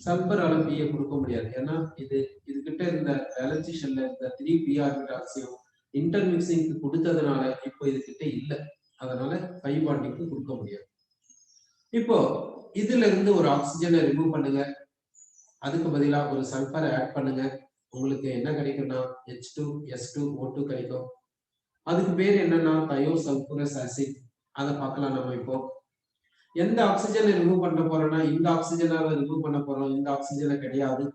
சல்பர் ஆல p கொடுக்க முடியாது. ஏன்னா இது கிட்ட இருந்த வேலன்சி ஷெல்ல இருந்த 3 p ஆர்பிட்டால்ஸையும் இன்டர்மிக்சிங்க்கு கொடுத்ததுனால இப்போ இது கிட்ட இல்ல. அதனால பை பாண்டிங்க்கு கொடுக்க முடியாது. இப்போ இதுல இருந்து ஒரு ஆக்சிஜனை ரிமூவ் பண்ணுங்க, அதுக்கு பதிலா ஒரு சல்பரை ஆட் பண்ணுங்க. உங்களுக்கு என்ன கிடைக்கும்னா H2S2O2 கிடைக்கும். அதுக்கு பேர் என்னன்னா தயோசல்பூரஸ் ஆசிட். அதை பார்க்கலாம் நம்ம இப்போ. எந்த ஆக்சிஜனை ரிமூவ் பண்ண போறோம்னா இந்த ஆக்சிஜனால ரிமூவ் பண்ண போறோம். இந்த ஆக்சிஜனை கிடையாது.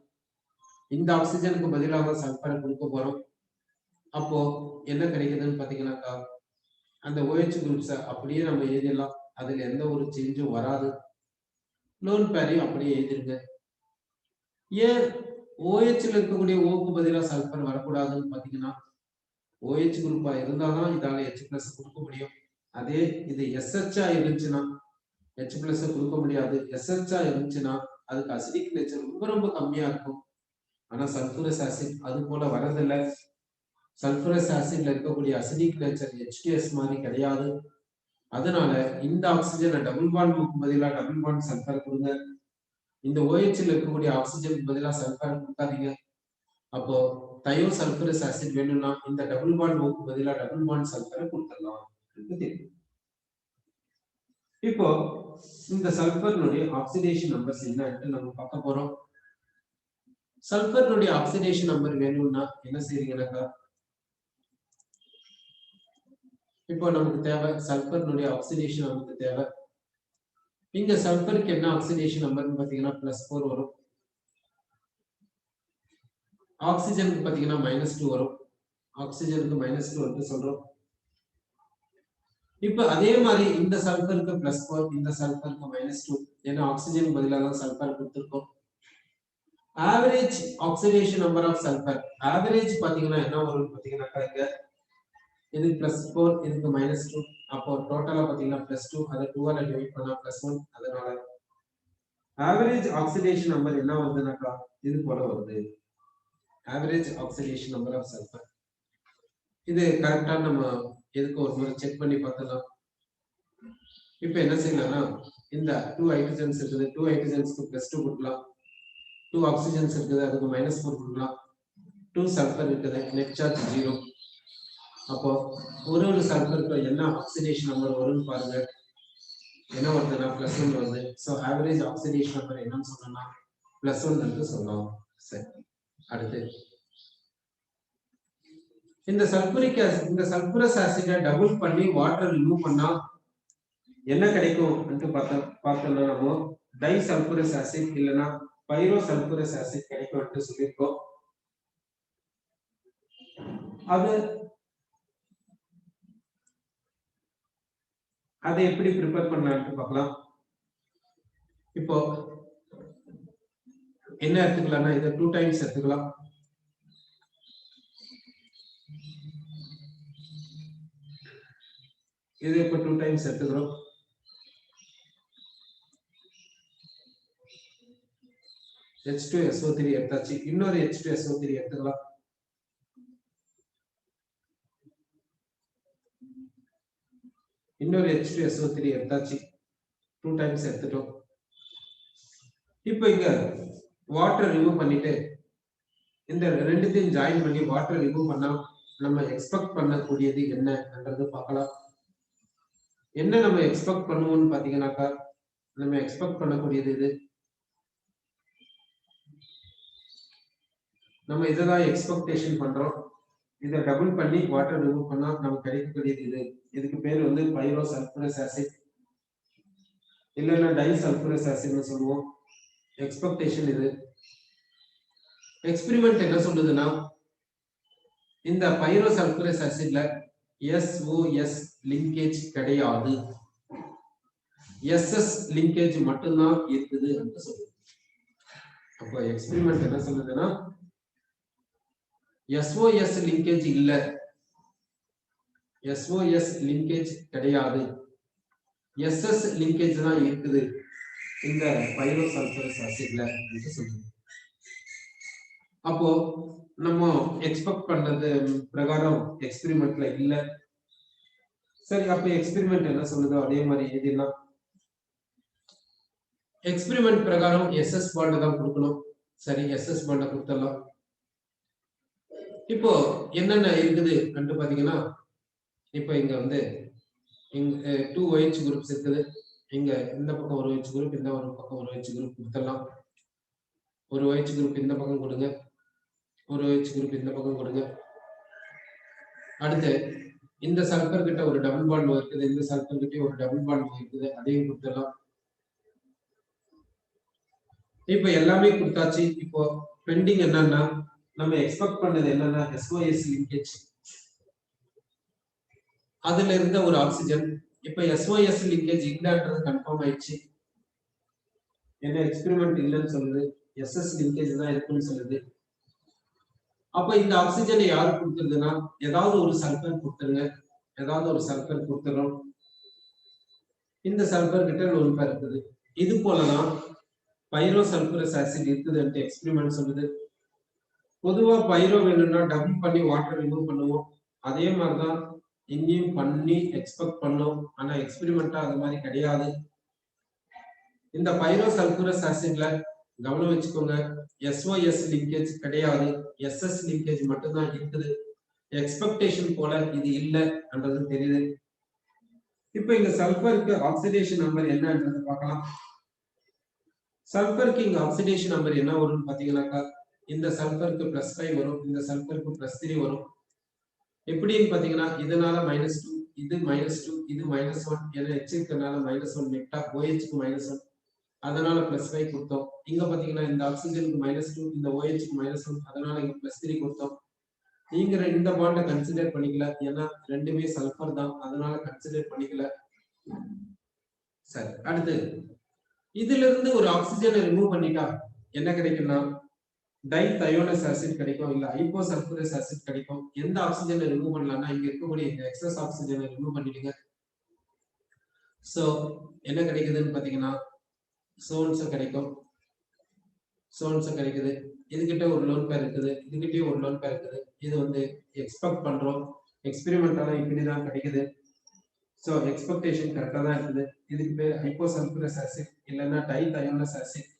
இந்த ஆக்சிஜனுக்கு பதிலாக சல்பரை கொடுக்க போறோம். அப்போ என்ன கிடைக்குதுன்னு பாத்தீங்கன்னாக்கா அந்த OH குரூப்ஸை அப்படியே நம்ம எழுதிடலாம். அதுல எந்த ஒரு சேஞ்சும் வராது. லோன் பேரையும் அப்படியே எழுதிருங்க. ஏன் OHல இருக்கக்கூடிய ஓக்கு பதிலாக சல்பர் வரக்கூடாதுன்னு பாத்தீங்கன்னா OH குரூப்பா இருந்தாதான் இதால H+ கொடுக்க முடியும். அதே இது SH இருந்துச்சுன்னா H+ கொடுக்க முடியாது. SH இருந்துச்சுன்னா அதுக்கு அசிடிக் நேச்சர் ரொம்ப ரொம்ப கம்மியா இருக்கும். ஆனா சல்பூரஸ் ஆசிட் அது போல வரதில்லை. சல்பூரஸ் ஆசிட்ல இருக்கக்கூடிய அசிடிக் நேச்சர் H2S மாதிரி கிடையாது. அதனால இந்த ஆக்சிஜனை டபுள் பாண்ட் பதிலாக டபுள் பாண்ட் சல்பர் கொடுங்க. இந்த OHல இருக்கக்கூடிய ஆக்சிஜனுக்கு பதிலாக சல்பர் கொடுக்காதீங்க. அப்போ தயோசல்பூரஸ் ஆசிட் வேணும்னா இந்த டபுள் பாண்ட் ஓக்கு பதிலாக டபுள் பாண்ட் சல்பரை கொடுத்துடலாம். இப்போ இந்த சல்பர்னுடைய ஆக்சிடேஷன் நம்பர்ஸ் என்னன்னு நம்ம பார்க்க போறோம். சல்பர்னுடைய ஆக்சிடேஷன் நம்பர் வேணும்னா என்ன செய்றீங்கன்னாக்கா இப்போ நமக்கு தேவை சல்பர்னுடைய ஆக்சிடேஷன் நமக்கு தேவை. இங்க சல்பருக்கு என்ன ஆக்சிடேஷன் நம்பர்னு பாத்தீங்கன்னா +4 வரும். ஆக்சிஜனுக்கு பாத்தீங்கன்னா -2 வரும். ஆக்சிஜனுக்கு -2 வந்து சொல்றோம். இப்ப அதே மாதிரி இந்த சல்பருக்கு +4, இந்த சல்பருக்கு -2. ஏன்னா ஆக்சிஜன் பதிலாக தான் சல்பர் கொடுத்திருக்கோம். Average oxidation number of sulphur average பாத்தீங்கன்னா என்ன வரும்னு பாத்தீங்கன்னாக்கா இங்க இது +4 இதுக்கு -2. அப்போ டோட்டலா பாத்தீங்கன்னா +2. அதை 2 ஆல டிவைட் பண்ணா +1. அதனால ஆவரேஜ் ஆக்சிடேஷன் நம்பர் என்ன வருதுனாக்கா இது போல வருது. Average oxidation number of sulphur. இது கரெக்டா நம்ம எதுக்கு ஒரு முறை செக் பண்ணி பார்த்தலாம். இப்போ என்ன செய்யலாம்னா இந்த 2 ஹைட்ரஜன்ஸ் இருக்குது. 2 ஹைட்ரஜன்ஸ்க்கு +2 கொடுக்கலாம். 2 ஆக்சிஜன்ஸ் இருக்குது, அதுக்கு -4 கொடுக்கலாம். 2 சல்பர் இருக்குது, நெட் சார்ஜ் 0. அப்போ ஒரு சல்பருக்கு என்ன ஆக்சிடேஷன் நம்பர் வரும்னு பாருங்க. என்ன வருதுன்னா +1 வருது. ஸோ ஆவரேஜ் ஆக்சிடேஷன் நம்பர் என்னன்னு சொன்னோம்னா +1 என்று சொல்லலாம். சரி, அடுத்து இந்த சல்பூரஸ் ஆசிடை டபுள் பண்ணி வாட்டர் ரிமூவ் பண்ணா என்ன கிடைக்கும் பார்த்தோம்னா நம்ம டை சல்பூரஸ் ஆசிட் இல்லைன்னா பைரோ சல்பூரஸ் ஆசிட் கிடைக்கும் சொல்லியிருக்கோம். அதை எப்படி ப்ரிப்பேர் பண்ணலாம்னு பார்க்கலாம். இப்போ என்ன எடுத்துக்கலாம்னா இதை 2 டைம்ஸ் எடுத்துக்கலாம். இது இப்போ 2 டைம்ஸ் எடுத்துக்கிறோம். H2SO3 எடுத்தாச்சு. இன்னொரு H2SO3 எடுத்துக்கலாம். இன்னொரு H2SO3 எடுத்தாச்சு. 2 டைம்ஸ் எடுத்துட்டோம். இப்போ இங்க வாட்டர் ரிமூவ் பண்ணிட்டு இந்த ரெண்டுத்தையும் ஜாயின் பண்ணி வாட்டர் ரிமூவ் பண்ணா நம்ம எக்ஸ்பெக்ட் பண்ணக்கூடியது என்னன்றது பார்க்கலாம். என்ன நம்ம எக்ஸ்பெக்ட் பண்ணுவோம்னு பாத்தீங்கன்னாக்கா நம்ம எக்ஸ்பெக்ட் பண்ணக்கூடியது இது. நம்ம இததான் எக்ஸ்பெக்டேஷன் பண்றோம். இதை டபுள் பண்ணி வாட்டர் ரிமூவ் பண்ணா நமக்கு கிடைக்கக்கூடியது இது. இதுக்கு பேர் வந்து பைரோ சல்பூரஸ் ஆசிட் இல்லைன்னா டை சல்பூரஸ் ஆசிட்னு சொல்லுவோம். எக்ஸ்பெக்டேஷன் இது. எக்ஸ்பெரிமெண்ட் என்ன சொல்லுதுன்னா இந்த பைரோ சல்பூரஸ் ஆசிட்ல SOS லிங்கேஜ் கிடையாது, SS லிங்கேஜ் மட்டும்தான் இருக்குது என்று சொல்லுது. அப்போ எக்ஸ்பெரிமெண்ட் என்ன சொல்லுதுன்னா SOS லிங்கேஜ் இல்ல, SOS லிங்கேஜ் கிடையாது, SS லிங்கேஜ் தான் இருக்குது இந்த பைரோசல்பரஸ் ஆசிட்ல என்று சொல்லுங்க. அப்போ நம்ம எக்ஸ்பெக்ட் பண்ணது பிரகாரம் எக்ஸ்பெரிமெண்ட்ல இல்ல. சரி, அப்ப எக்ஸ்பெரிமெண்ட் என்ன சொல்லுதோ அதே மாதிரி எழுதிடலாம். எக்ஸ்பெரிமெண்ட் பிரகாரம் SS பாண்ட் தான் கொடுக்கணும். சரி, SS பாண்ட கொடுத்துடலாம். இப்போ என்னென்ன இருக்குது என்று பாத்தீங்கன்னா, இப்போ இங்க வந்து 2 OH குரூப்ஸ் இருக்குது. இங்க இந்த பக்கம் ஒரு OH குரூப், இந்த ஒரு பக்கம் ஒரு OH குரூப் கொடுத்துடலாம். ஒரு OH குரூப் இந்த பக்கம் கொடுங்க, ஒரு OH குரூப் இந்த பக்கம் கொடுங்க. அடுத்து இந்த சல்பர் கிட்ட ஒரு டபுள் பாண்ட் இருக்குது, இந்த சல்பர் கிட்ட ஒரு டபுள் பாண்ட் இருக்குது, அதையும் கொடுத்துடலாம். இப்போ எல்லாமே கொடுத்தாச்சு. இப்போ பெண்டிங் என்னன்னா, நம்ம எக்ஸ்பெக்ட் பண்ணது என்னன்னா SOS லிங்கேஜ், அதுல இருந்த ஒரு ஆக்சிஜன். இப்போ SOS லிங்கேஜ் இல்லன்றது கன்ஃபார்ம் ஆயிடுச்சு. என்ன எக்ஸ்பெரிமெண்ட் இல்லைன்னு சொல்லுது, SS லிங்கேஜ் தான் இருக்குன்னு சொல்லுது. அப்ப இந்த ஆக்சிஜனை யாரு கொடுத்துருதுன்னா, ஏதாவது ஒரு சல்பர் கொடுத்துருங்க, ஏதாவது ஒரு சல்பர் கொடுத்துறோம். இந்த சல்பர் கிட்ட லோன் பேர் இருக்குது. இது போலதான் பைரோசல்பரஸ் ஆசிட் இருக்குதுன்ட்டு எக்ஸ்பெரிமெண்ட் சொல்லுது. பொதுவா பைரோ வேணும்னா டபுள் பண்ணி வாட்டர் ரிமூவ் பண்ணுவோம். அதே மாதிரிதான் இங்கேயும் பண்ணி எக்ஸ்பெக்ட் பண்ணோம். ஆனா எக்ஸ்பெரிமெண்டா அது மாதிரி கிடையாது. இந்த பைரோசல்பரஸ் ஆசிட்ல கவனம் வச்சுக்கோங்க, SOS லிங்கேஜ் கிடையாது, SS லிங்கேஜ் மட்டும்தான் இருக்குது. எக்ஸ்பெக்டேஷன் போல இது இல்லைன்றது தெரியுது. இப்ப இந்த சல்பருக்கு ஆக்சிடேஷன் நம்பர் என்னன்றது பார்க்கலாம். சல்பருக்கு இங்க ஆக்சிடேஷன் நம்பர் என்ன வரும்னு பாத்தீங்கன்னாக்கா, இந்த சல்பருக்கு +5 வரும், இந்த சல்பருக்கு +3 வரும். எப்படின்னு பாத்தீங்கன்னா, இதனால -2, இது -2, இது -1, ஏன்னா H இருக்கனால -1 நெட்டா, OH க்கு -1, அதனால +5 கொடுத்தோம். இங்க பாத்தீங்கன்னா இந்த ஆக்சிஜனுக்கு -2, இந்த OH க்கு -1, அதனால இங்க +3 கொடுத்தோம். நீங்க இந்த பாண்ட கன்சிடர் பண்ணிக்கல, ஏன்னா ரெண்டுமே சல்பர் தான், அதனால கன்சிடர் பண்ணிக்கல. சரி, அடுத்து இதுல இருந்து ஒரு ஆக்சிஜனை ரிமூவ் பண்ணிட்டா என்ன கிடைக்கும்னா, டைதயோனஸ் ஆசிட் கிடைக்கும், இல்ல ஹைப்போசல்பரஸ் ஆசிட் கிடைக்கும். எந்த ஆக்சிஜனை ரிமூவ் பண்ணலாம்னா, இங்க இருக்கக்கூடிய இந்த எக்ஸஸ் ஆக்சிஜனை ரிமூவ் பண்ணிடுங்க. சோ என்ன கிடைக்குதுன்னு பாத்தீங்கன்னா, சோன்ஸ் கிடைக்கும், சோன்ஸ் கிடைக்குது. இதுகிட்ட ஒரு லோன் பேர் இருக்குது, இதுகிட்டயும் ஒரு லோன் பேர் இருக்குது. இது வந்து எக்ஸ்பெக்ட் பண்றோம், எக்ஸ்பெரிமெண்டால இப்படிதான் கிடைக்குது. சோ எக்ஸ்பெக்டேஷன் கரெக்டா தான் இருக்குது. இதுக்கு பேர் ஹைப்போசல்பரஸ் ஆசிட் இல்லைன்னா டைதயோனஸ் ஆசிட்.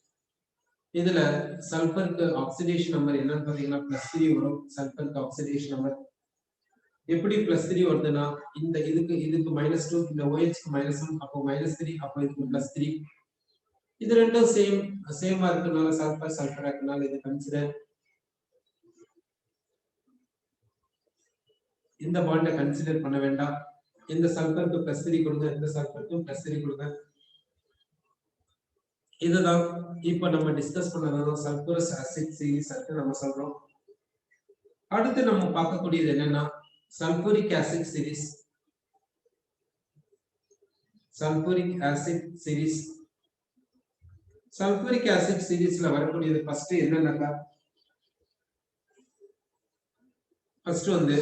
இதுல சல்பருக்கு ஆக்சிடேஷன் நம்பர் என்னன்னு பாத்தீங்கன்னா +3 வரும். சல்பருக்கு ஆக்சிடேஷன் நம்பர் எப்படி +3 வருதுன்னா, இந்த இதுக்கு -2, இந்த OH க்கு -1, அப்போ -3, அப்போ இதுக்கு +3. இது ரெண்டும் சேமா இருக்கனால சல்பர் சல்பர் இருக்கனால இது கன்சிடர். இந்த பாண்ட கன்சிடர் பண்ண வேண்டாம். இந்த சல்பருக்கு +3 கொடுங்க, இந்த சல்பருக்கும் +3 கொடுங்க. இதுதான் இப்ப நம்ம டிஸ்கஸ் பண்ணதான் சல்பரஸ் ஆசிட் சீரிஸ் நம்ம சொல்றோம். அடுத்து நம்ம பார்க்கக்கூடியது என்னன்னா sulphuric acid series. Sulphuric acid series, sulphuric acid சீரிஸ்ல வரக்கூடியது ஃபர்ஸ்ட் என்னன்னாக்கா, ஃபர்ஸ்ட் வந்து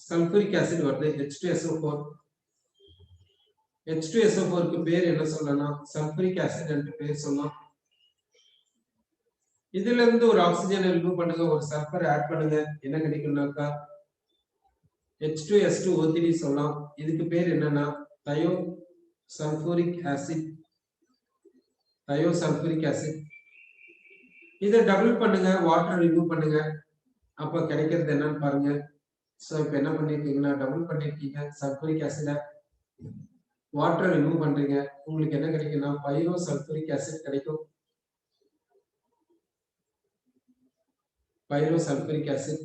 சல்பூரிக் ஆசிட் வருது H2SO4. H2SO4 க்கு பேர் என்ன சொல்லலாம், சல்பூரிக் ஆசிட் என்று பேர் சொல்லலாம். இதுல இருந்து ஒரு ஆக்சிஜனை ரிமூவ் பண்ணுங்க, ஒரு சல்பர் ஆட் பண்ணுங்க, என்ன கிடைக்கும்னாக்கா H2S2O3 சொல்லலாம். இதுக்கு பேர் என்னன்னா thio sulphuric acid, thio sulphuric acid. இதை டபுள் பண்ணுங்க, வாட்டர் ரிமூவ் பண்ணுங்க, அப்ப கிடைக்கிறது என்னன்னு பாருங்க. சோ இப்ப என்ன பண்ணிருக்கீங்கன்னா டபுள் பண்ணிருக்கீங்க, சல்பூரிக் ஆசிட வாட்டர் ரிமூவ் பண்றீங்க, உங்களுக்கு என்ன கிடைக்கும்னா பைரோ சல்பூரிக் ஆசிட் கிடைக்கும். பைரோ சல்பூரிக் ஆசிட்